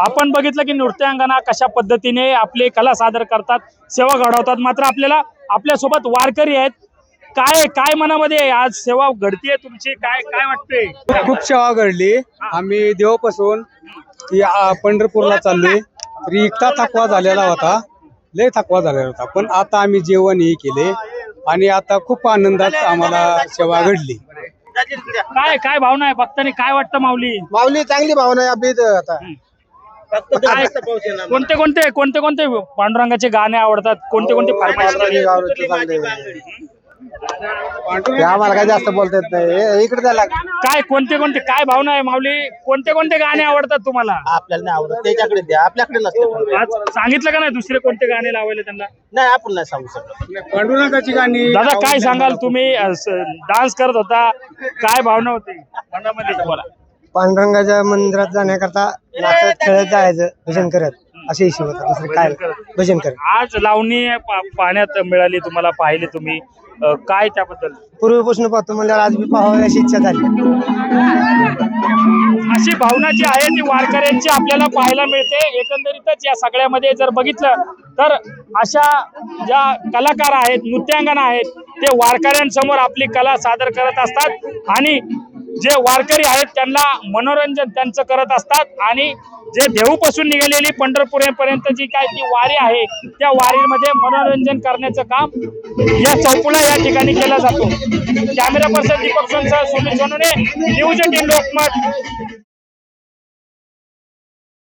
आपण बघितलं की नृत्यांगना कशा पद्धतीने आपली कला सादर करतात, सेवा घडवतात। मात्र आपल्याला आपल्यासोबत वारकरी आहेत। काय काय मनामध्ये आज सेवा घडतीये तुमची, काय काय वाटतंय? खूप सेवा घडली। आम्ही देवापासून पंढरपूरला चाललोय, तरी इतका थकवा झालेला होता, लय थकवा झालेला होता, पण आता आम्ही जेवण हे केले आणि आता खूप आनंदात आम्हाला सेवा घडली। काय काय भावना आहे भक्तांनी, काय वाटतं माऊली? माऊली चांगली भावना आहे आपली इथं आता। काय कोणते कोणते कोणते कोणते पांडुरंगाचे गाणे आवडतात, कोणते कोणते आम्हाला काय जास्त बोलता येत नाही, इकडे जायला काय कोणते कोणते काय भावना आहे माऊली? कोणते कोणते गाणे आवडतात तुम्हाला? आपल्याला नाही आवडत, त्याच्याकडे द्या, आपल्याकडे नसते। आज सांगितलं का नाही दुसरे कोणते गाणे लावायला त्यांना? नाही, आपण नाही सांगू शकत। पांडुरंगाची गाणी दादा काय सांगाल, तुम्ही डान्स करत होता, काय भावना होती मनामध्ये तुम्हाला? पांडुरंगाच्या मंदिरात जाण्याकरता नाचत खेळत जायचं, भजन करत, असे हिशोब होता, दुसरं काय भजन करत। आज लावणी पाहण्यात मिळाली तुम्हाला, पाहिले तुम्ही, काय त्याबद्दल? पूर्वीपासून पाहतो म्हणजे आज मी पाहावी अशी इच्छा झाली। अशी भावना जी आहे ती वारकऱ्यांची आपल्याला पाहायला मिळते। एकंदरीतच या सगळ्यामध्ये जर बघितलं तर अशा ज्या कलाकार आहेत, नृत्यांगना आहेत, ते वारकऱ्यांसमोर आपली कला सादर करत असतात आणि जे वारकरी आहेत त्यांना मनोरंजन त्यांचं करत असतात आणि जे देहूपासून निघालेली पंढरपूरपर्यंत जी काय ती वारी आहे, त्या वारीमध्ये मनोरंजन करण्याचं काम या चौफुला या ठिकाणी केलं जातो। कॅमेरा पर्सन दीपक सोनसह सुनील सोनवणे, न्यूज 18 लोकमत।